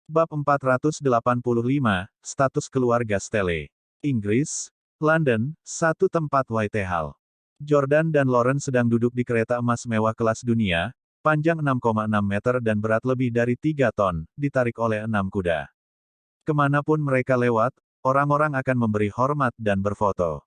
Bab 485, Status Keluarga Stele. Inggris, London, satu tempat Whitehall. Jordan dan Lauren sedang duduk di kereta emas mewah kelas dunia, panjang 6,6 meter dan berat lebih dari 3 ton, ditarik oleh 6 kuda. Kemanapun mereka lewat, orang-orang akan memberi hormat dan berfoto.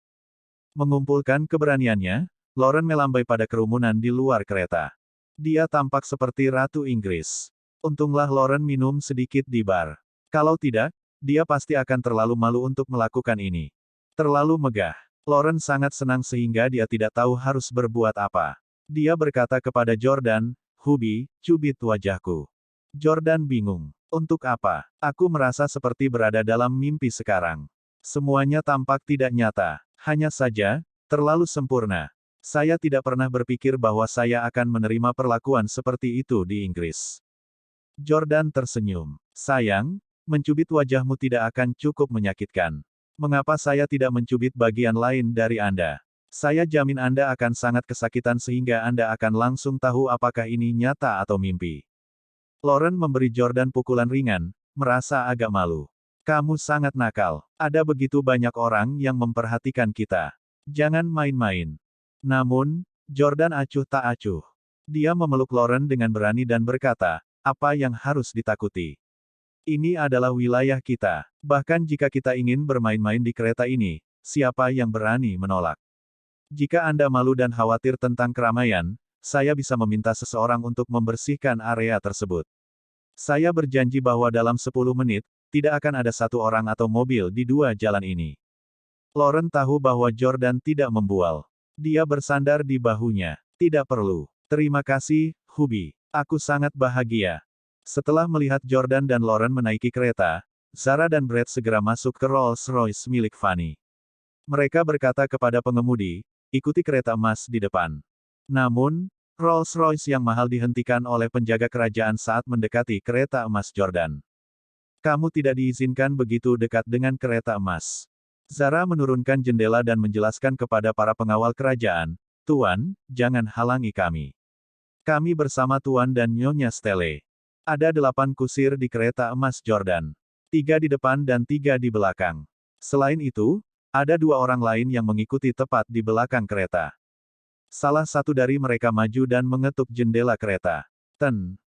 Mengumpulkan keberaniannya, Lauren melambai pada kerumunan di luar kereta. Dia tampak seperti Ratu Inggris. Untunglah Lauren minum sedikit di bar. Kalau tidak, dia pasti akan terlalu malu untuk melakukan ini. Terlalu megah. Lauren sangat senang sehingga dia tidak tahu harus berbuat apa. Dia berkata kepada Jordan, "Hubi, cubit wajahku." Jordan bingung. Untuk apa? Aku merasa seperti berada dalam mimpi sekarang. Semuanya tampak tidak nyata. Hanya saja, terlalu sempurna. Saya tidak pernah berpikir bahwa saya akan menerima perlakuan seperti itu di Inggris. Jordan tersenyum. Sayang, mencubit wajahmu tidak akan cukup menyakitkan. Mengapa saya tidak mencubit bagian lain dari Anda? Saya jamin Anda akan sangat kesakitan sehingga Anda akan langsung tahu apakah ini nyata atau mimpi. Lauren memberi Jordan pukulan ringan, merasa agak malu. Kamu sangat nakal. Ada begitu banyak orang yang memperhatikan kita. Jangan main-main. Namun, Jordan acuh tak acuh. Dia memeluk Lauren dengan berani dan berkata, "Apa yang harus ditakuti? Ini adalah wilayah kita. Bahkan jika kita ingin bermain-main di kereta ini, siapa yang berani menolak? Jika Anda malu dan khawatir tentang keramaian, saya bisa meminta seseorang untuk membersihkan area tersebut. Saya berjanji bahwa dalam 10 menit, tidak akan ada satu orang atau mobil di dua jalan ini." Lauren tahu bahwa Jordan tidak membual. Dia bersandar di bahunya. "Tidak perlu. Terima kasih, Hubi. Aku sangat bahagia." Setelah melihat Jordan dan Lauren menaiki kereta, Zara dan Brad segera masuk ke Rolls-Royce milik Fanny. Mereka berkata kepada pengemudi, "Ikuti kereta emas di depan." Namun, Rolls-Royce yang mahal dihentikan oleh penjaga kerajaan saat mendekati kereta emas Jordan. "Kamu tidak diizinkan begitu dekat dengan kereta emas." Zara menurunkan jendela dan menjelaskan kepada para pengawal kerajaan, "Tuan, jangan halangi kami. Kami bersama Tuan dan Nyonya Stele. Ada 8 kusir di kereta emas Jordan. 3 di depan dan 3 di belakang. Selain itu, ada 2 orang lain yang mengikuti tepat di belakang kereta." Salah satu dari mereka maju dan mengetuk jendela kereta.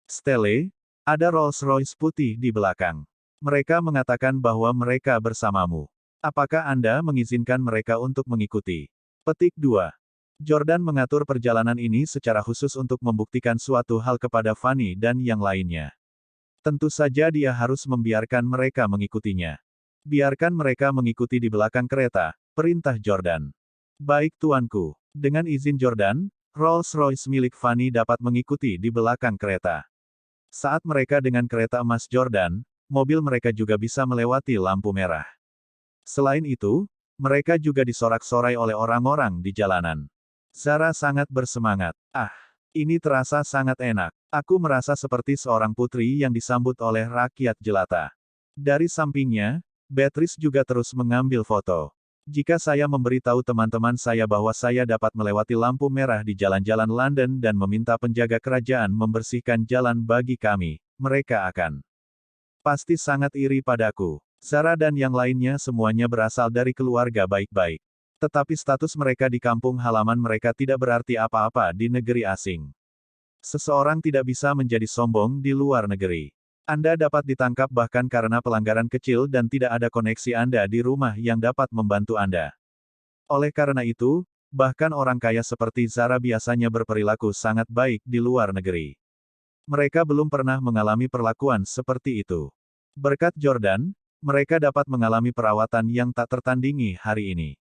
Stele, ada Rolls-Royce putih di belakang. Mereka mengatakan bahwa mereka bersamamu. Apakah Anda mengizinkan mereka untuk mengikuti? Petik 2. Jordan mengatur perjalanan ini secara khusus untuk membuktikan suatu hal kepada Fanny dan yang lainnya. Tentu saja dia harus membiarkan mereka mengikutinya. "Biarkan mereka mengikuti di belakang kereta," perintah Jordan. "Baik tuanku." Dengan izin Jordan, Rolls-Royce milik Fanny dapat mengikuti di belakang kereta. Saat mereka dengan kereta emas Jordan, mobil mereka juga bisa melewati lampu merah. Selain itu, mereka juga disorak-sorai oleh orang-orang di jalanan. Zara sangat bersemangat. "Ah, ini terasa sangat enak. Aku merasa seperti seorang putri yang disambut oleh rakyat jelata." Dari sampingnya, Beatrice juga terus mengambil foto. "Jika saya memberitahu teman-teman saya bahwa saya dapat melewati lampu merah di jalan-jalan London dan meminta penjaga kerajaan membersihkan jalan bagi kami, mereka akan pasti sangat iri padaku." Zara dan yang lainnya semuanya berasal dari keluarga baik-baik. Tetapi status mereka di kampung halaman mereka tidak berarti apa-apa di negeri asing. Seseorang tidak bisa menjadi sombong di luar negeri. Anda dapat ditangkap bahkan karena pelanggaran kecil dan tidak ada koneksi Anda di rumah yang dapat membantu Anda. Oleh karena itu, bahkan orang kaya seperti Zara biasanya berperilaku sangat baik di luar negeri. Mereka belum pernah mengalami perlakuan seperti itu. Berkat Jordan, mereka dapat mengalami perawatan yang tak tertandingi hari ini.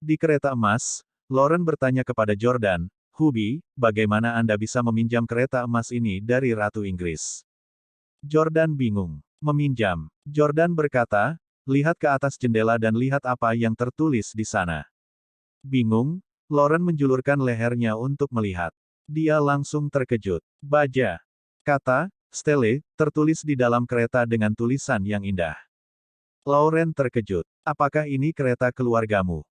Di kereta emas, Lauren bertanya kepada Jordan, "Hubi, bagaimana Anda bisa meminjam kereta emas ini dari Ratu Inggris?" Jordan bingung. "Meminjam?" Jordan berkata, "Lihat ke atas jendela dan lihat apa yang tertulis di sana." Bingung, Lauren menjulurkan lehernya untuk melihat. Dia langsung terkejut. "Baja," kata Stele, tertulis di dalam kereta dengan tulisan yang indah. Lauren terkejut. "Apakah ini kereta keluargamu?"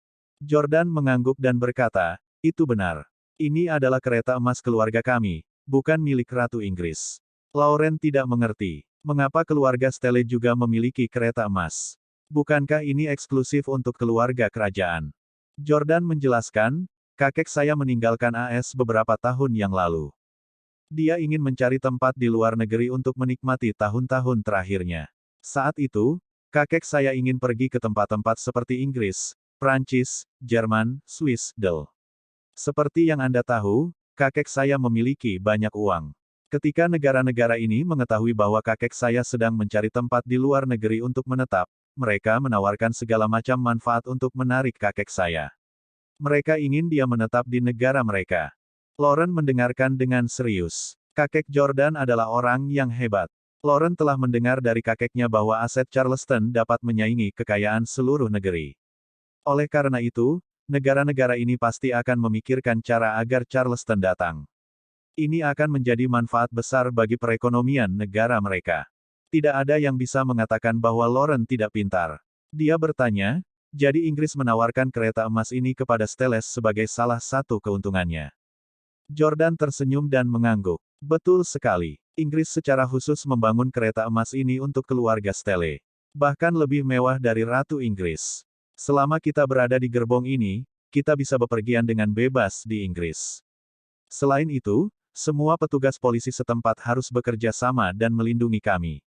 Jordan mengangguk dan berkata, "Itu benar. Ini adalah kereta emas keluarga kami, bukan milik Ratu Inggris." Lauren tidak mengerti. Mengapa keluarga Stelle juga memiliki kereta emas? Bukankah ini eksklusif untuk keluarga kerajaan? Jordan menjelaskan, kakek saya meninggalkan AS beberapa tahun yang lalu. Dia ingin mencari tempat di luar negeri untuk menikmati tahun-tahun terakhirnya. Saat itu, kakek saya ingin pergi ke tempat-tempat seperti Inggris, Prancis, Jerman, Swiss, Del. Seperti yang Anda tahu, kakek saya memiliki banyak uang. Ketika negara-negara ini mengetahui bahwa kakek saya sedang mencari tempat di luar negeri untuk menetap, mereka menawarkan segala macam manfaat untuk menarik kakek saya. Mereka ingin dia menetap di negara mereka. Lauren mendengarkan dengan serius. Kakek Jordan adalah orang yang hebat. Lauren telah mendengar dari kakeknya bahwa aset Charleston dapat menyaingi kekayaan seluruh negeri. Oleh karena itu, negara-negara ini pasti akan memikirkan cara agar Charleston datang. Ini akan menjadi manfaat besar bagi perekonomian negara mereka. Tidak ada yang bisa mengatakan bahwa Lauren tidak pintar. Dia bertanya, jadi Inggris menawarkan kereta emas ini kepada Stelles sebagai salah satu keuntungannya. Jordan tersenyum dan mengangguk. Betul sekali. Inggris secara khusus membangun kereta emas ini untuk keluarga Stelle. Bahkan lebih mewah dari Ratu Inggris. Selama kita berada di gerbong ini, kita bisa bepergian dengan bebas di Inggris. Selain itu, semua petugas polisi setempat harus bekerja sama dan melindungi kami.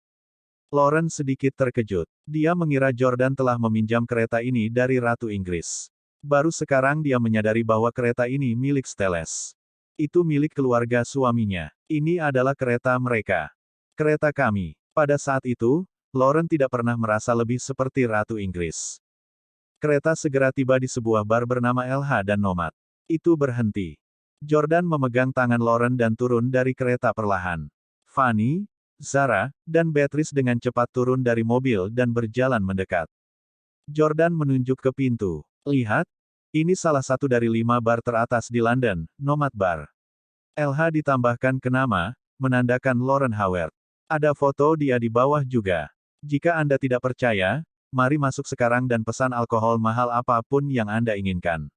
Lauren sedikit terkejut. Dia mengira Jordan telah meminjam kereta ini dari Ratu Inggris. Baru sekarang dia menyadari bahwa kereta ini milik Stelles. Itu milik keluarga suaminya. Ini adalah kereta mereka. Kereta kami. Pada saat itu, Lauren tidak pernah merasa lebih seperti Ratu Inggris. Kereta segera tiba di sebuah bar bernama LH dan Nomad. Itu berhenti. Jordan memegang tangan Lauren dan turun dari kereta perlahan. Fanny, Zara, dan Beatrice dengan cepat turun dari mobil dan berjalan mendekat. Jordan menunjuk ke pintu. Lihat, ini salah satu dari 5 bar teratas di London, Nomad Bar. LH ditambahkan ke nama, menandakan Lauren Howard. Ada foto dia di bawah juga. Jika Anda tidak percaya, mari masuk sekarang dan pesan alkohol mahal apapun yang Anda inginkan.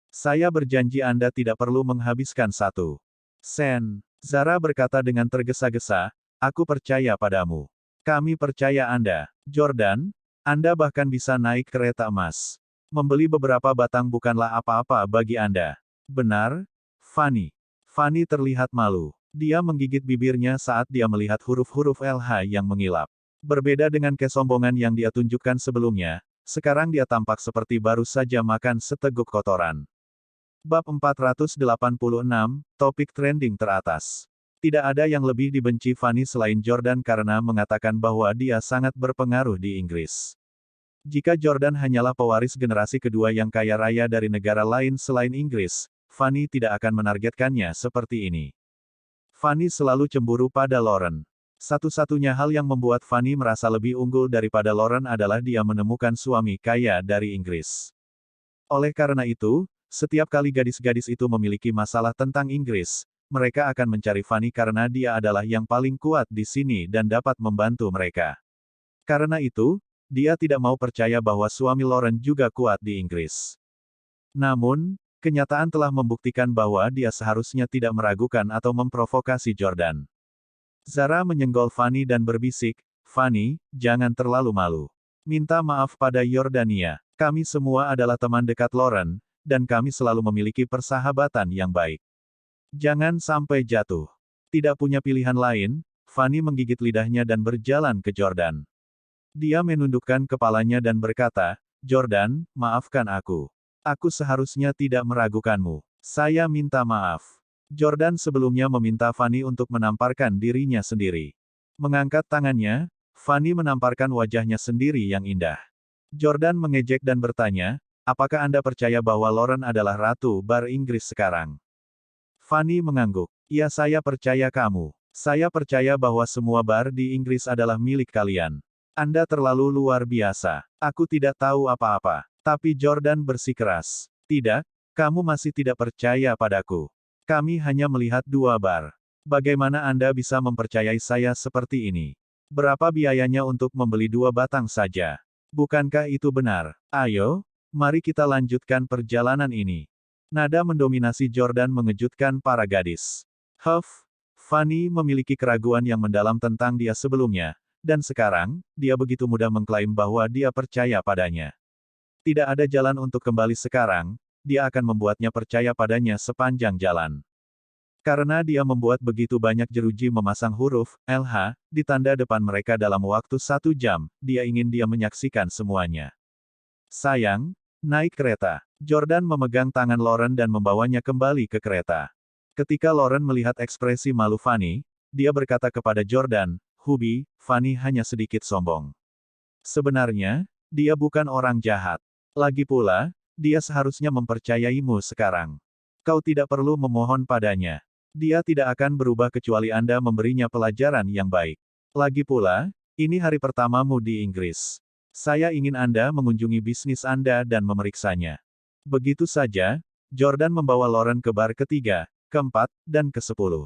Saya berjanji Anda tidak perlu menghabiskan 1 sen. Zara berkata dengan tergesa-gesa, aku percaya padamu. Kami percaya Anda. Jordan, Anda bahkan bisa naik kereta emas. Membeli beberapa batang bukanlah apa-apa bagi Anda. Benar, Fanny. Fanny terlihat malu. Dia menggigit bibirnya saat dia melihat huruf-huruf LH yang mengilap. Berbeda dengan kesombongan yang dia tunjukkan sebelumnya, sekarang dia tampak seperti baru saja makan seteguk kotoran. Bab 486, topik trending teratas. Tidak ada yang lebih dibenci Fanny selain Jordan karena mengatakan bahwa dia sangat berpengaruh di Inggris. Jika Jordan hanyalah pewaris generasi kedua yang kaya raya dari negara lain selain Inggris, Fanny tidak akan menargetkannya seperti ini. Fanny selalu cemburu pada Lauren. Satu-satunya hal yang membuat Fanny merasa lebih unggul daripada Lauren adalah dia menemukan suami kaya dari Inggris. Oleh karena itu, setiap kali gadis-gadis itu memiliki masalah tentang Inggris, mereka akan mencari Fanny karena dia adalah yang paling kuat di sini dan dapat membantu mereka. Karena itu, dia tidak mau percaya bahwa suami Lauren juga kuat di Inggris. Namun, kenyataan telah membuktikan bahwa dia seharusnya tidak meragukan atau memprovokasi Jordan. Zara menyenggol Fanny dan berbisik, Fanny, jangan terlalu malu. Minta maaf pada Yordania. Kami semua adalah teman dekat Lauren, dan kami selalu memiliki persahabatan yang baik. Jangan sampai jatuh. Tidak punya pilihan lain, Fanny menggigit lidahnya dan berjalan ke Jordan. Dia menundukkan kepalanya dan berkata, Jordan, maafkan aku. Aku seharusnya tidak meragukanmu. Saya minta maaf. Jordan sebelumnya meminta Fanny untuk menamparkan dirinya sendiri. Mengangkat tangannya, Fanny menamparkan wajahnya sendiri yang indah. Jordan mengejek dan bertanya, apakah Anda percaya bahwa Lauren adalah ratu bar Inggris sekarang? Fanny mengangguk. Ya, saya percaya kamu. Saya percaya bahwa semua bar di Inggris adalah milik kalian. Anda terlalu luar biasa. Aku tidak tahu apa-apa. Tapi Jordan bersikeras. Tidak, kamu masih tidak percaya padaku. Kami hanya melihat 2 bar. Bagaimana Anda bisa mempercayai saya seperti ini? Berapa biayanya untuk membeli 2 batang saja? Bukankah itu benar? Ayo, mari kita lanjutkan perjalanan ini. Nada mendominasi Jordan mengejutkan para gadis. Huff, Fanny memiliki keraguan yang mendalam tentang dia sebelumnya, dan sekarang, dia begitu mudah mengklaim bahwa dia percaya padanya. Tidak ada jalan untuk kembali sekarang, dia akan membuatnya percaya padanya sepanjang jalan. Karena dia membuat begitu banyak jeruji memasang huruf LH di tanda depan mereka dalam waktu 1 jam, dia ingin dia menyaksikan semuanya. Sayang, naik kereta. Jordan memegang tangan Lauren dan membawanya kembali ke kereta. Ketika Lauren melihat ekspresi malu Fanny, dia berkata kepada Jordan, "Hubi, Fanny hanya sedikit sombong. Sebenarnya, dia bukan orang jahat. Lagi pula, dia seharusnya mempercayaimu sekarang. Kau tidak perlu memohon padanya. Dia tidak akan berubah kecuali Anda memberinya pelajaran yang baik. Lagi pula, ini hari pertamamu di Inggris. Saya ingin Anda mengunjungi bisnis Anda dan memeriksanya." Begitu saja, Jordan membawa Lauren ke bar ketiga, keempat, dan ke-10.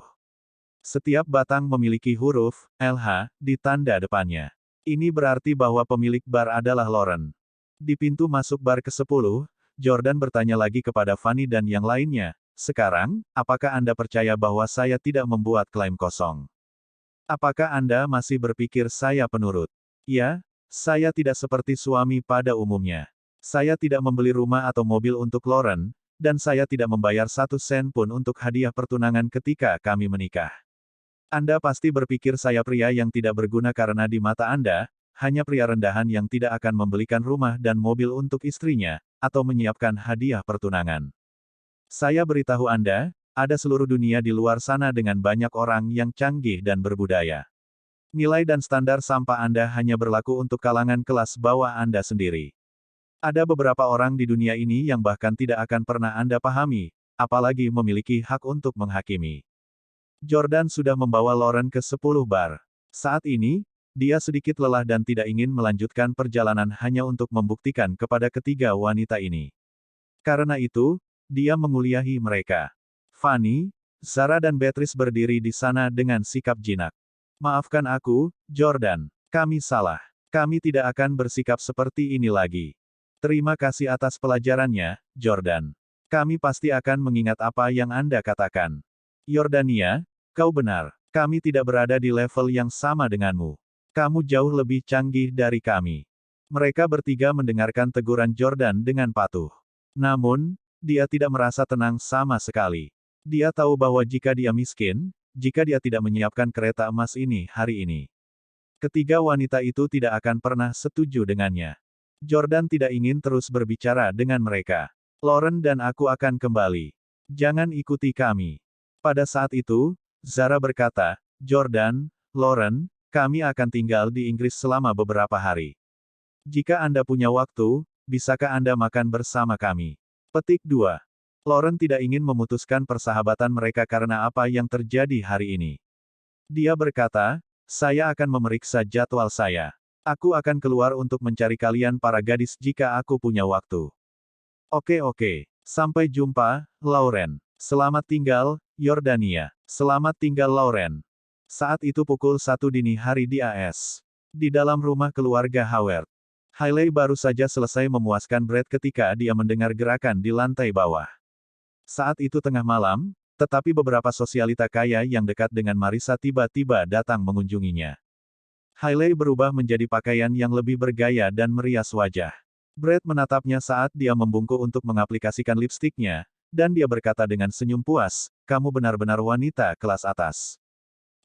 Setiap batang memiliki huruf LH di tanda depannya. Ini berarti bahwa pemilik bar adalah Lauren. Di pintu masuk bar ke-10, Jordan bertanya lagi kepada Fanny dan yang lainnya, "Sekarang, apakah Anda percaya bahwa saya tidak membuat klaim kosong? Apakah Anda masih berpikir saya penurut? Ya, saya tidak seperti suami pada umumnya. Saya tidak membeli rumah atau mobil untuk Lauren, dan saya tidak membayar 1 sen pun untuk hadiah pertunangan ketika kami menikah. Anda pasti berpikir saya pria yang tidak berguna karena di mata Anda, hanya pria rendahan yang tidak akan membelikan rumah dan mobil untuk istrinya, atau menyiapkan hadiah pertunangan. Saya beritahu Anda, ada seluruh dunia di luar sana dengan banyak orang yang canggih dan berbudaya. Nilai dan standar sampah Anda hanya berlaku untuk kalangan kelas bawah Anda sendiri. Ada beberapa orang di dunia ini yang bahkan tidak akan pernah Anda pahami, apalagi memiliki hak untuk menghakimi." Jordan sudah membawa Lauren ke 10 bar. Saat ini, dia sedikit lelah dan tidak ingin melanjutkan perjalanan hanya untuk membuktikan kepada ketiga wanita ini. Karena itu, dia menguliahi mereka. Fanny, Zara dan Beatrice berdiri di sana dengan sikap jinak. "Maafkan aku, Jordan. Kami salah. Kami tidak akan bersikap seperti ini lagi. Terima kasih atas pelajarannya, Jordan. Kami pasti akan mengingat apa yang Anda katakan. Yordania, kau benar. Kami tidak berada di level yang sama denganmu. Kamu jauh lebih canggih dari kami." Mereka bertiga mendengarkan teguran Jordan dengan patuh. Namun, dia tidak merasa tenang sama sekali. Dia tahu bahwa jika dia miskin, jika dia tidak menyiapkan kereta emas ini hari ini, ketiga wanita itu tidak akan pernah setuju dengannya. Jordan tidak ingin terus berbicara dengan mereka. "Lauren dan aku akan kembali. Jangan ikuti kami." Pada saat itu, Zara berkata, "Jordan, Lauren, kami akan tinggal di Inggris selama beberapa hari. Jika Anda punya waktu, bisakah Anda makan bersama kami?" Petik 2. Lauren tidak ingin memutuskan persahabatan mereka karena apa yang terjadi hari ini. Dia berkata, "Saya akan memeriksa jadwal saya. Aku akan keluar untuk mencari kalian para gadis jika aku punya waktu." Oke. Sampai jumpa, Lauren. Selamat tinggal, Yordania. Selamat tinggal Lauren." Saat itu pukul 1 dini hari di AS. Di dalam rumah keluarga Howard. Hailey baru saja selesai memuaskan Brad ketika dia mendengar gerakan di lantai bawah. Saat itu tengah malam, tetapi beberapa sosialita kaya yang dekat dengan Marissa tiba-tiba datang mengunjunginya. Hailey berubah menjadi pakaian yang lebih bergaya dan merias wajah. Brad menatapnya saat dia membungkuk untuk mengaplikasikan lipstiknya, dan dia berkata dengan senyum puas, "Kamu benar-benar wanita kelas atas.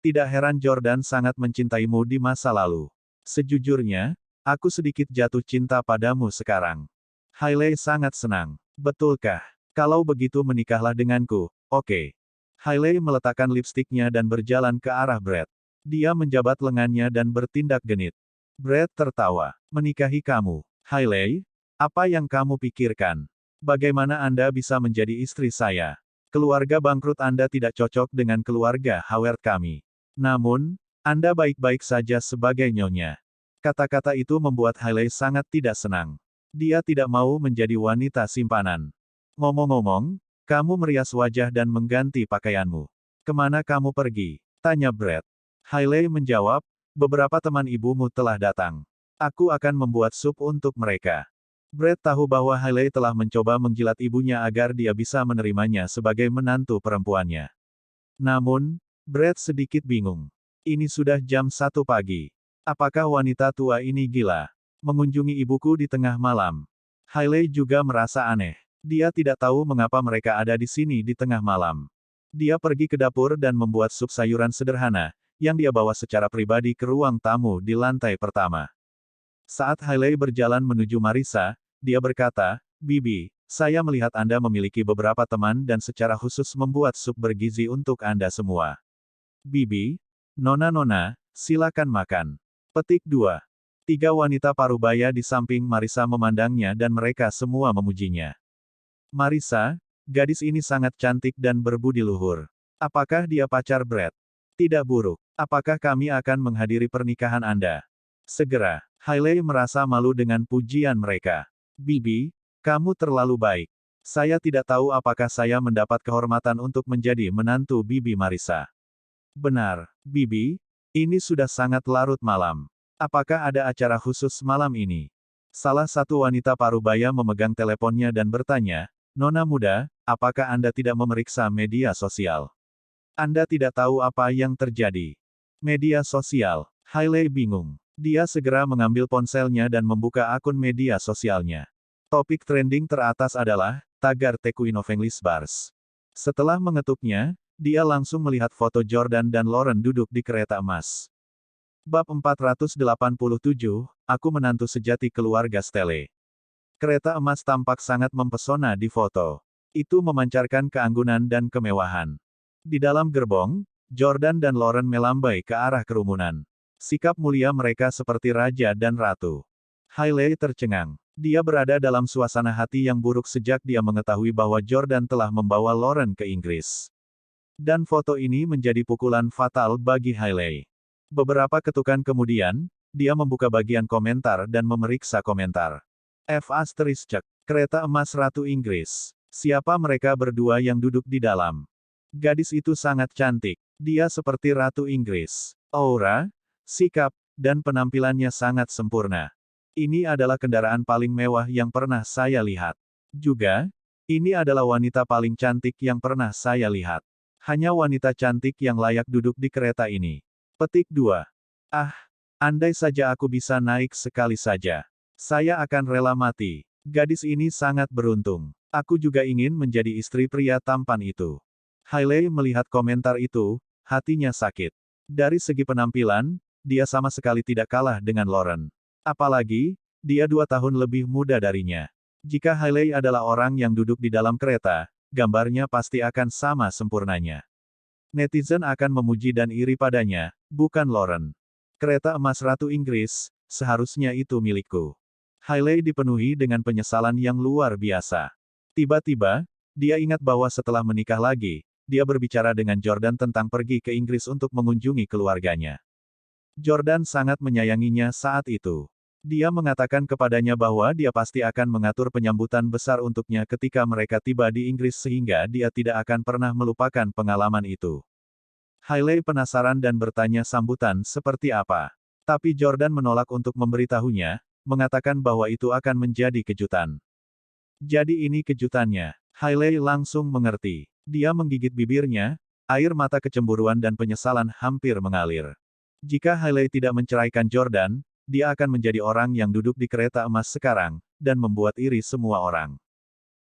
Tidak heran Jordan sangat mencintaimu di masa lalu. Sejujurnya, aku sedikit jatuh cinta padamu sekarang." Hailey sangat senang. "Betulkah? Kalau begitu menikahlah denganku, oke?" Hailey meletakkan lipstiknya dan berjalan ke arah Brad. Dia menjabat lengannya dan bertindak genit. Brad tertawa. "Menikahi kamu, Hailey? Apa yang kamu pikirkan? Bagaimana Anda bisa menjadi istri saya? Keluarga bangkrut Anda tidak cocok dengan keluarga Howard kami. Namun, Anda baik-baik saja sebagai nyonya." Kata-kata itu membuat Hailey sangat tidak senang. Dia tidak mau menjadi wanita simpanan. "Ngomong-ngomong, kamu merias wajah dan mengganti pakaianmu. Kemana kamu pergi?" tanya Brad. Hailey menjawab, "Beberapa teman ibumu telah datang. Aku akan membuat sup untuk mereka." Brad tahu bahwa Hailey telah mencoba mengjilat ibunya agar dia bisa menerimanya sebagai menantu perempuannya. Namun, Brad sedikit bingung. Ini sudah jam 1 pagi. Apakah wanita tua ini gila? Mengunjungi ibuku di tengah malam. Hailey juga merasa aneh. Dia tidak tahu mengapa mereka ada di sini di tengah malam. Dia pergi ke dapur dan membuat sup sayuran sederhana, yang dia bawa secara pribadi ke ruang tamu di lantai pertama. Saat Hailey berjalan menuju Marissa, dia berkata, "Bibi, saya melihat Anda memiliki beberapa teman dan secara khusus membuat sup bergizi untuk Anda semua. Bibi, Nona-nona, silakan makan." Petik 2. Tiga wanita parubaya di samping Marissa memandangnya dan mereka semua memujinya. Marissa, gadis ini sangat cantik dan berbudi luhur. Apakah dia pacar Brad? Tidak buruk. Apakah kami akan menghadiri pernikahan Anda? Segera. Hailey merasa malu dengan pujian mereka. Bibi, kamu terlalu baik. Saya tidak tahu apakah saya mendapat kehormatan untuk menjadi menantu Bibi Marissa. Benar, Bibi, ini sudah sangat larut malam. Apakah ada acara khusus malam ini? Salah satu wanita parubaya memegang teleponnya dan bertanya, "Nona muda, apakah Anda tidak memeriksa media sosial? Anda tidak tahu apa yang terjadi." Media sosial. Hailey bingung. Dia segera mengambil ponselnya dan membuka akun media sosialnya. Topik trending teratas adalah, tagar The Queen of English Bars. Setelah mengetuknya, dia langsung melihat foto Jordan dan Lauren duduk di kereta emas. Bab 487, Aku Menantu Sejati Keluarga Stelle. Kereta emas tampak sangat mempesona di foto. Itu memancarkan keanggunan dan kemewahan. Di dalam gerbong, Jordan dan Lauren melambai ke arah kerumunan. Sikap mulia mereka seperti raja dan ratu. Hailey tercengang. Dia berada dalam suasana hati yang buruk sejak dia mengetahui bahwa Jordan telah membawa Lauren ke Inggris. Dan foto ini menjadi pukulan fatal bagi Hailey. Beberapa ketukan kemudian, dia membuka bagian komentar dan memeriksa komentar. F*** Kereta emas Ratu Inggris. Siapa mereka berdua yang duduk di dalam? Gadis itu sangat cantik. Dia seperti Ratu Inggris. Aura, sikap, dan penampilannya sangat sempurna. Ini adalah kendaraan paling mewah yang pernah saya lihat. Juga, ini adalah wanita paling cantik yang pernah saya lihat. Hanya wanita cantik yang layak duduk di kereta ini. Petik 2. Ah, andai saja aku bisa naik sekali saja. Saya akan rela mati. Gadis ini sangat beruntung. Aku juga ingin menjadi istri pria tampan itu. Hailey melihat komentar itu, hatinya sakit. Dari segi penampilan, dia sama sekali tidak kalah dengan Lauren. Apalagi, dia 2 tahun lebih muda darinya. Jika Hailey adalah orang yang duduk di dalam kereta, gambarnya pasti akan sama sempurnanya. Netizen akan memuji dan iri padanya, bukan Lauren. Kereta emas Ratu Inggris, seharusnya itu milikku. Hailey dipenuhi dengan penyesalan yang luar biasa. Tiba-tiba, dia ingat bahwa setelah menikah lagi, dia berbicara dengan Jordan tentang pergi ke Inggris untuk mengunjungi keluarganya. Jordan sangat menyayanginya saat itu. Dia mengatakan kepadanya bahwa dia pasti akan mengatur penyambutan besar untuknya ketika mereka tiba di Inggris sehingga dia tidak akan pernah melupakan pengalaman itu. Hailey penasaran dan bertanya sambutan seperti apa. Tapi Jordan menolak untuk memberitahunya, mengatakan bahwa itu akan menjadi kejutan. Jadi ini kejutannya. Hailey langsung mengerti. Dia menggigit bibirnya, air mata kecemburuan dan penyesalan hampir mengalir. Jika Hailey tidak menceraikan Jordan, dia akan menjadi orang yang duduk di kereta emas sekarang, dan membuat iri semua orang.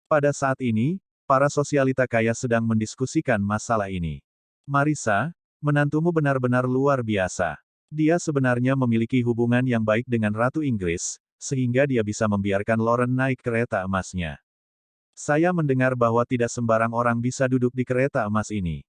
Pada saat ini, para sosialita kaya sedang mendiskusikan masalah ini. Marissa, menantumu benar-benar luar biasa. Dia sebenarnya memiliki hubungan yang baik dengan Ratu Inggris, sehingga dia bisa membiarkan Lauren naik kereta emasnya. Saya mendengar bahwa tidak sembarang orang bisa duduk di kereta emas ini.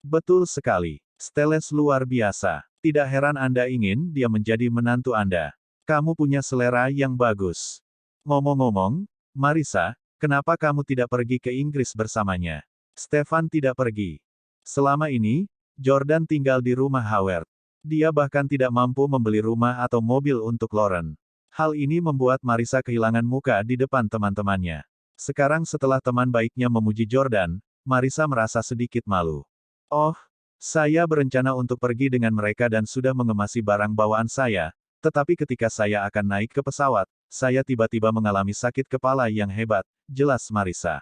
Betul sekali. Stelle luar biasa. Tidak heran Anda ingin dia menjadi menantu Anda. Kamu punya selera yang bagus. Ngomong-ngomong, Marissa, kenapa kamu tidak pergi ke Inggris bersamanya? Stefan tidak pergi. Selama ini, Jordan tinggal di rumah Howard. Dia bahkan tidak mampu membeli rumah atau mobil untuk Lauren. Hal ini membuat Marissa kehilangan muka di depan teman-temannya. Sekarang setelah teman baiknya memuji Jordan, Marissa merasa sedikit malu. Oh, saya berencana untuk pergi dengan mereka dan sudah mengemasi barang bawaan saya, tetapi ketika saya akan naik ke pesawat, saya tiba-tiba mengalami sakit kepala yang hebat, jelas Marissa.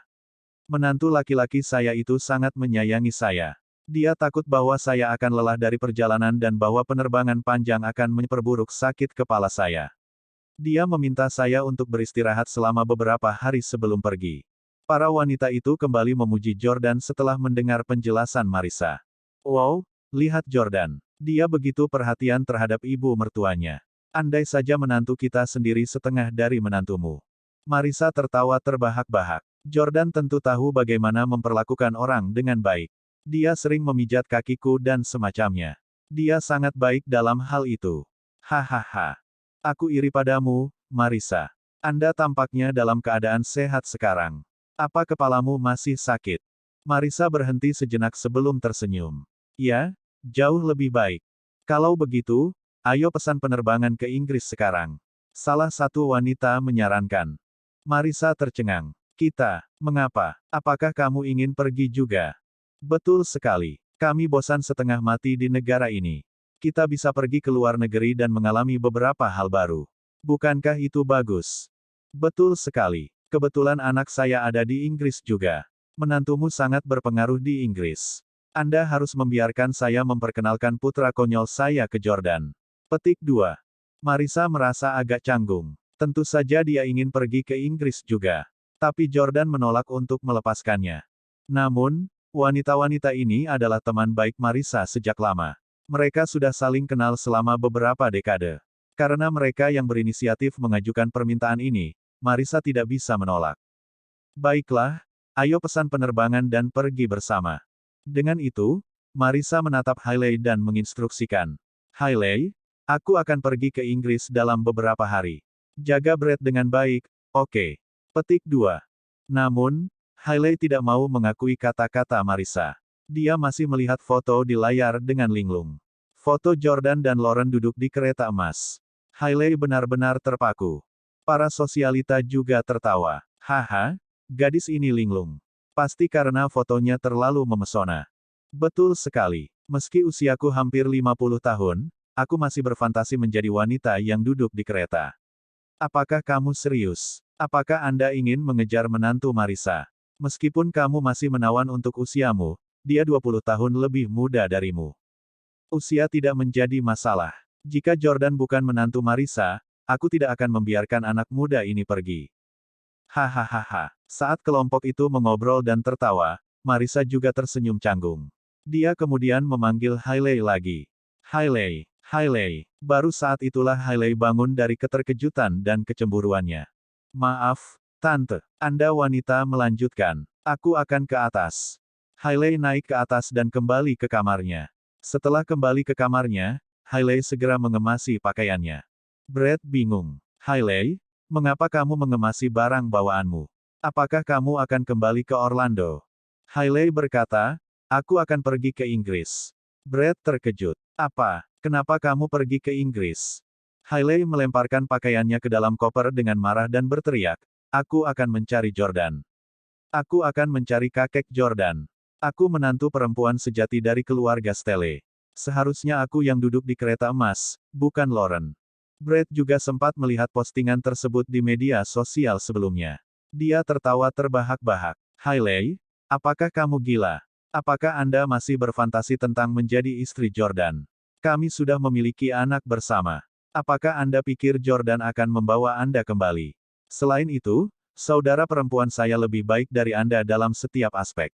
Menantu laki-laki saya itu sangat menyayangi saya. Dia takut bahwa saya akan lelah dari perjalanan dan bahwa penerbangan panjang akan memperburuk sakit kepala saya. Dia meminta saya untuk beristirahat selama beberapa hari sebelum pergi. Para wanita itu kembali memuji Jordan setelah mendengar penjelasan Marissa. Wow, lihat Jordan. Dia begitu perhatian terhadap ibu mertuanya. Andai saja menantu kita sendiri setengah dari menantumu. Marissa tertawa terbahak-bahak. Jordan tentu tahu bagaimana memperlakukan orang dengan baik. Dia sering memijat kakiku dan semacamnya. Dia sangat baik dalam hal itu. Hahaha. Aku iri padamu, Marissa. Anda tampaknya dalam keadaan sehat sekarang. Apa kepalamu masih sakit? Marissa berhenti sejenak sebelum tersenyum. Ya, jauh lebih baik. Kalau begitu, ayo pesan penerbangan ke Inggris sekarang. Salah satu wanita menyarankan. Marissa tercengang. Kita, mengapa? Apakah kamu ingin pergi juga? Betul sekali. Kami bosan setengah mati di negara ini. Kita bisa pergi ke luar negeri dan mengalami beberapa hal baru. Bukankah itu bagus? Betul sekali. Kebetulan anak saya ada di Inggris juga. Menantumu sangat berpengaruh di Inggris. Anda harus membiarkan saya memperkenalkan putra konyol saya ke Jordan. Petik 2. Marissa merasa agak canggung. Tentu saja dia ingin pergi ke Inggris juga. Tapi Jordan menolak untuk melepaskannya. Namun, wanita-wanita ini adalah teman baik Marissa sejak lama. Mereka sudah saling kenal selama beberapa dekade. Karena mereka yang berinisiatif mengajukan permintaan ini, Marissa tidak bisa menolak. Baiklah, ayo pesan penerbangan dan pergi bersama. Dengan itu, Marissa menatap Hailey dan menginstruksikan. Hailey, aku akan pergi ke Inggris dalam beberapa hari. Jaga Brett dengan baik, oke. Petik 2. Namun, Hailey tidak mau mengakui kata-kata Marissa. Dia masih melihat foto di layar dengan linglung. Foto Jordan dan Lauren duduk di kereta emas. Hailey benar-benar terpaku. Para sosialita juga tertawa. Haha, gadis ini linglung. Pasti karena fotonya terlalu memesona. Betul sekali. Meski usiaku hampir 50 tahun, aku masih berfantasi menjadi wanita yang duduk di kereta. Apakah kamu serius? Apakah Anda ingin mengejar menantu Marissa? Meskipun kamu masih menawan untuk usiamu, dia 20 tahun lebih muda darimu. Usia tidak menjadi masalah. Jika Jordan bukan menantu Marissa, aku tidak akan membiarkan anak muda ini pergi. Hahaha. Saat kelompok itu mengobrol dan tertawa, Marissa juga tersenyum canggung. Dia kemudian memanggil Hailey lagi. Hailey, Hailey. Baru saat itulah Hailey bangun dari keterkejutan dan kecemburuannya. Maaf, Tante. Anda wanita melanjutkan. Aku akan ke atas. Hailey naik ke atas dan kembali ke kamarnya. Setelah kembali ke kamarnya, Hailey segera mengemasi pakaiannya. Brett bingung. Hailey, mengapa kamu mengemasi barang bawaanmu? Apakah kamu akan kembali ke Orlando? Hailey berkata, aku akan pergi ke Inggris. Brett terkejut. Apa? Kenapa kamu pergi ke Inggris? Hailey melemparkan pakaiannya ke dalam koper dengan marah dan berteriak, aku akan mencari Jordan. Aku akan mencari kakek Jordan. Aku menantu perempuan sejati dari keluarga Stelle. Seharusnya aku yang duduk di kereta emas, bukan Lauren. Brett juga sempat melihat postingan tersebut di media sosial sebelumnya. Dia tertawa terbahak-bahak. Hailey, apakah kamu gila? Apakah Anda masih berfantasi tentang menjadi istri Jordan? Kami sudah memiliki anak bersama. Apakah Anda pikir Jordan akan membawa Anda kembali? Selain itu, saudara perempuan saya lebih baik dari Anda dalam setiap aspek.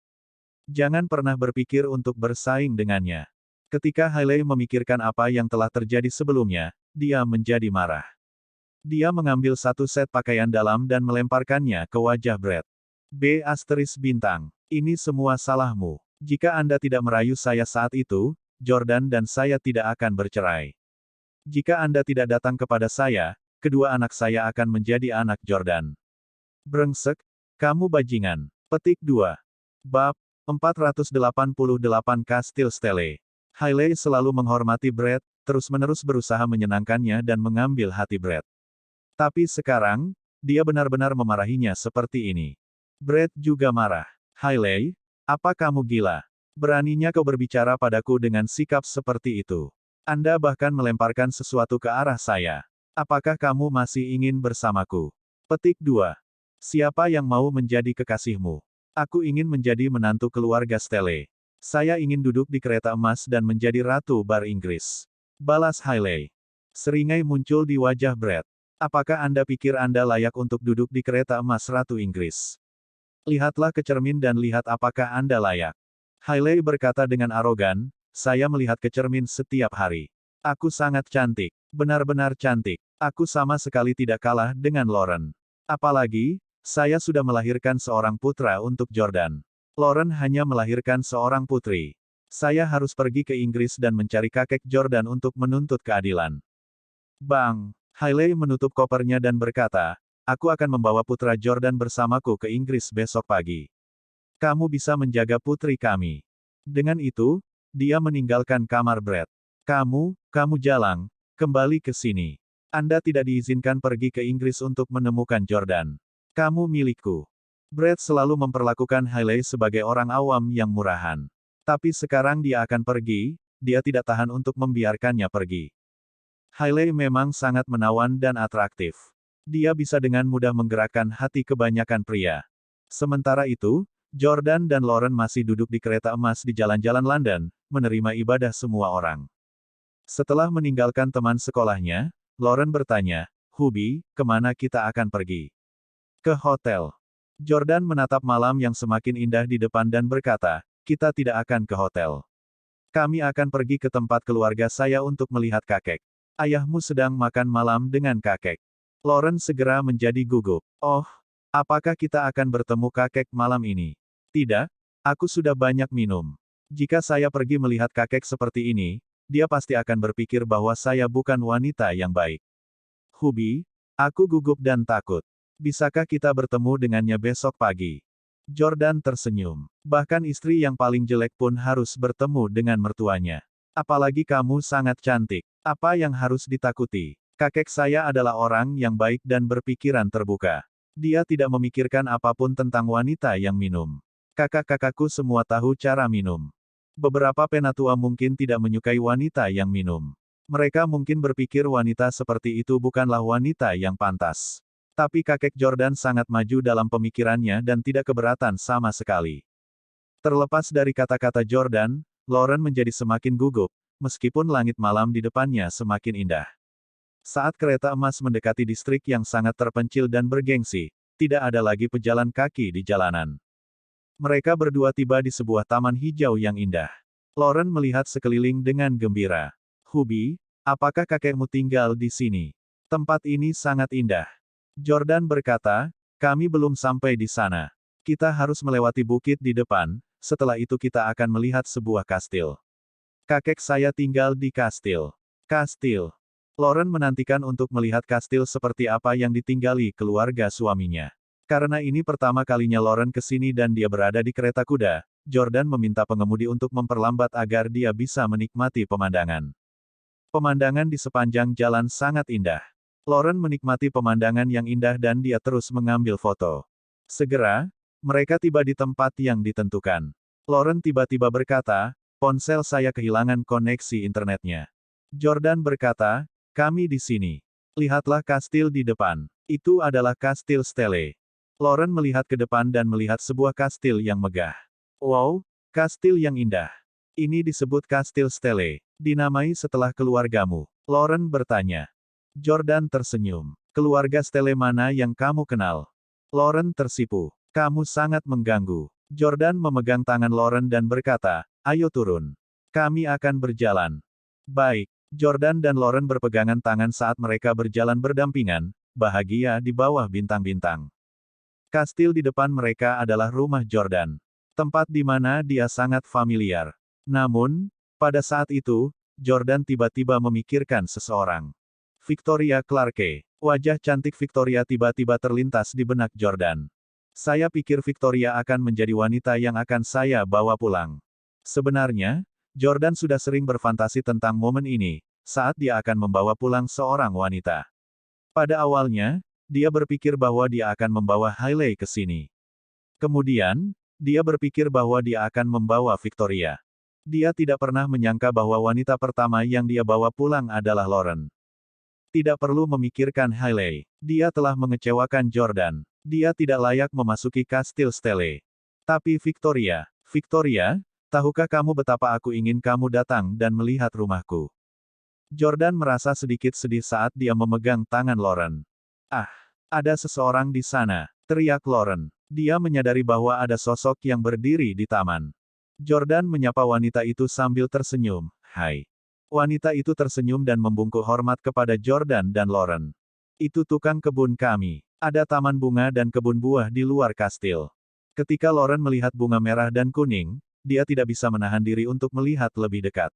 Jangan pernah berpikir untuk bersaing dengannya. Ketika Hailey memikirkan apa yang telah terjadi sebelumnya, dia menjadi marah. Dia mengambil satu set pakaian dalam dan melemparkannya ke wajah Brett. B***. Ini semua salahmu. Jika Anda tidak merayu saya saat itu, Jordan dan saya tidak akan bercerai. Jika Anda tidak datang kepada saya, kedua anak saya akan menjadi anak Jordan. Brengsek, kamu bajingan. Petik 2. Bab 488 Kastil Stelle. Hailey selalu menghormati Brett, terus-menerus berusaha menyenangkannya dan mengambil hati Brett. Tapi sekarang, dia benar-benar memarahinya seperti ini. Brett juga marah. Hailey, apa kamu gila? Beraninya kau berbicara padaku dengan sikap seperti itu. Anda bahkan melemparkan sesuatu ke arah saya. Apakah kamu masih ingin bersamaku? Petik 2. Siapa yang mau menjadi kekasihmu? Aku ingin menjadi menantu keluarga Stelle. Saya ingin duduk di kereta emas dan menjadi ratu bar Inggris. Balas Hailey. Seringai muncul di wajah Brad. Apakah Anda pikir Anda layak untuk duduk di kereta emas Ratu Inggris? Lihatlah ke cermin dan lihat apakah Anda layak. Hailey berkata dengan arogan, saya melihat ke cermin setiap hari. Aku sangat cantik. Benar-benar cantik. Aku sama sekali tidak kalah dengan Lauren. Apalagi, saya sudah melahirkan seorang putra untuk Jordan. Lauren hanya melahirkan seorang putri. Saya harus pergi ke Inggris dan mencari kakek Jordan untuk menuntut keadilan. Bang! Hailey menutup kopernya dan berkata, aku akan membawa putra Jordan bersamaku ke Inggris besok pagi. Kamu bisa menjaga putri kami. Dengan itu, dia meninggalkan kamar Brad. Kamu jalang, kembali ke sini. Anda tidak diizinkan pergi ke Inggris untuk menemukan Jordan. Kamu milikku. Brad selalu memperlakukan Hailey sebagai orang awam yang murahan. Tapi sekarang dia akan pergi, dia tidak tahan untuk membiarkannya pergi. Hailey memang sangat menawan dan atraktif. Dia bisa dengan mudah menggerakkan hati kebanyakan pria. Sementara itu, Jordan dan Lauren masih duduk di kereta emas di jalan-jalan London, menerima ibadah semua orang. Setelah meninggalkan teman sekolahnya, Lauren bertanya, Hubby, kemana kita akan pergi? Ke hotel. Jordan menatap malam yang semakin indah di depan dan berkata, kita tidak akan ke hotel. Kami akan pergi ke tempat keluarga saya untuk melihat kakek. Ayahmu sedang makan malam dengan kakek. Lauren segera menjadi gugup. Oh, apakah kita akan bertemu kakek malam ini? Tidak, aku sudah banyak minum. Jika saya pergi melihat kakek seperti ini, dia pasti akan berpikir bahwa saya bukan wanita yang baik. Hubby, aku gugup dan takut. Bisakah kita bertemu dengannya besok pagi? Jordan tersenyum. Bahkan istri yang paling jelek pun harus bertemu dengan mertuanya. Apalagi kamu sangat cantik. Apa yang harus ditakuti? Kakek saya adalah orang yang baik dan berpikiran terbuka. Dia tidak memikirkan apapun tentang wanita yang minum. Kakak-kakakku semua tahu cara minum. Beberapa penatua mungkin tidak menyukai wanita yang minum. Mereka mungkin berpikir wanita seperti itu bukanlah wanita yang pantas. Tapi kakek Jordan sangat maju dalam pemikirannya dan tidak keberatan sama sekali. Terlepas dari kata-kata Jordan, Lauren menjadi semakin gugup, meskipun langit malam di depannya semakin indah. Saat kereta emas mendekati distrik yang sangat terpencil dan bergengsi, tidak ada lagi pejalan kaki di jalanan. Mereka berdua tiba di sebuah taman hijau yang indah. Lauren melihat sekeliling dengan gembira. Hubby, apakah kakekmu tinggal di sini? Tempat ini sangat indah. Jordan berkata, kami belum sampai di sana. Kita harus melewati bukit di depan, setelah itu kita akan melihat sebuah kastil. Kakek saya tinggal di kastil. Kastil. Lauren menantikan untuk melihat kastil seperti apa yang ditinggali keluarga suaminya. Karena ini pertama kalinya Lauren ke sini dan dia berada di kereta kuda, Jordan meminta pengemudi untuk memperlambat agar dia bisa menikmati pemandangan. Pemandangan di sepanjang jalan sangat indah. Lauren menikmati pemandangan yang indah dan dia terus mengambil foto. Segera, mereka tiba di tempat yang ditentukan. Lauren tiba-tiba berkata, ponsel saya kehilangan koneksi internetnya. Jordan berkata, kami di sini. Lihatlah kastil di depan. Itu adalah kastil Stele. Lauren melihat ke depan dan melihat sebuah kastil yang megah. Wow, kastil yang indah. Ini disebut kastil Stele. Dinamai setelah keluargamu. Lauren bertanya. Jordan tersenyum. Keluarga Stele mana yang kamu kenal? Lauren tersipu. Kamu sangat mengganggu. Jordan memegang tangan Lauren dan berkata, ayo turun. Kami akan berjalan. Baik. Jordan dan Lauren berpegangan tangan saat mereka berjalan berdampingan, bahagia di bawah bintang-bintang. Kastil di depan mereka adalah rumah Jordan. Tempat di mana dia sangat familiar. Namun, pada saat itu, Jordan tiba-tiba memikirkan seseorang. Victoria Clarke. Wajah cantik Victoria tiba-tiba terlintas di benak Jordan. Saya pikir Victoria akan menjadi wanita yang akan saya bawa pulang. Sebenarnya, Jordan sudah sering berfantasi tentang momen ini, saat dia akan membawa pulang seorang wanita. Pada awalnya, dia berpikir bahwa dia akan membawa Hailey ke sini. Kemudian, dia berpikir bahwa dia akan membawa Victoria. Dia tidak pernah menyangka bahwa wanita pertama yang dia bawa pulang adalah Lauren. Tidak perlu memikirkan Hailey. Dia telah mengecewakan Jordan. Dia tidak layak memasuki kastil Stele. Tapi Victoria, Tahukah kamu betapa aku ingin kamu datang dan melihat rumahku? Jordan merasa sedikit sedih saat dia memegang tangan Lauren. Ah, ada seseorang di sana, teriak Lauren. Dia menyadari bahwa ada sosok yang berdiri di taman. Jordan menyapa wanita itu sambil tersenyum. Hai. Wanita itu tersenyum dan membungkuk hormat kepada Jordan dan Lauren. Itu tukang kebun kami. Ada taman bunga dan kebun buah di luar kastil. Ketika Lauren melihat bunga merah dan kuning, dia tidak bisa menahan diri untuk melihat lebih dekat.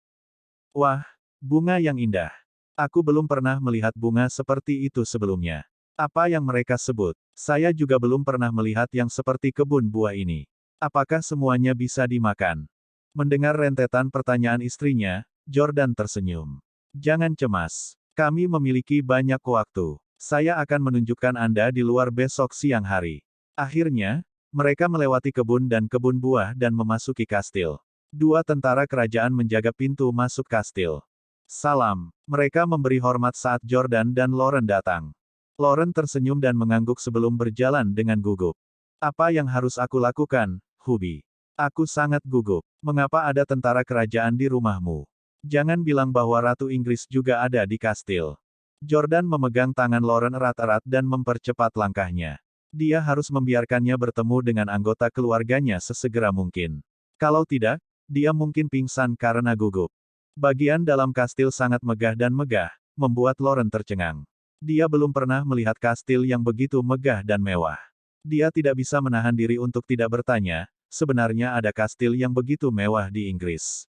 Wah, bunga yang indah. Aku belum pernah melihat bunga seperti itu sebelumnya. Apa yang mereka sebut? Saya juga belum pernah melihat yang seperti kebun buah ini. Apakah semuanya bisa dimakan? Mendengar rentetan pertanyaan istrinya, Jordan tersenyum. Jangan cemas. Kami memiliki banyak waktu. Saya akan menunjukkan Anda di luar besok siang hari. Akhirnya, mereka melewati kebun dan kebun buah dan memasuki kastil. Dua tentara kerajaan menjaga pintu masuk kastil. Salam. Mereka memberi hormat saat Jordan dan Lauren datang. Lauren tersenyum dan mengangguk sebelum berjalan dengan gugup. Apa yang harus aku lakukan, Hubi? Aku sangat gugup. Mengapa ada tentara kerajaan di rumahmu? Jangan bilang bahwa Ratu Inggris juga ada di kastil. Jordan memegang tangan Lauren erat-erat dan mempercepat langkahnya. Dia harus membiarkannya bertemu dengan anggota keluarganya sesegera mungkin. Kalau tidak, dia mungkin pingsan karena gugup. Bagian dalam kastil sangat megah dan megah, membuat Lauren tercengang. Dia belum pernah melihat kastil yang begitu megah dan mewah. Dia tidak bisa menahan diri untuk tidak bertanya, sebenarnya ada kastil yang begitu mewah di Inggris.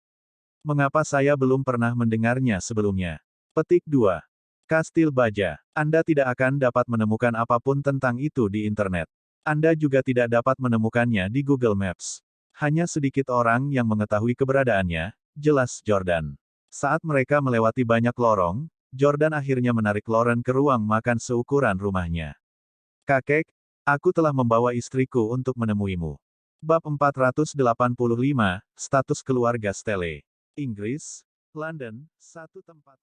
Mengapa saya belum pernah mendengarnya sebelumnya? Petik 2. Kastil Baja. Anda tidak akan dapat menemukan apapun tentang itu di internet. Anda juga tidak dapat menemukannya di Google Maps. Hanya sedikit orang yang mengetahui keberadaannya, jelas Jordan. Saat mereka melewati banyak lorong, Jordan akhirnya menarik Lauren ke ruang makan seukuran rumahnya. Kakek, aku telah membawa istriku untuk menemuimu. Bab 485, Status Keluarga Stele. Inggris, London, satu tempat.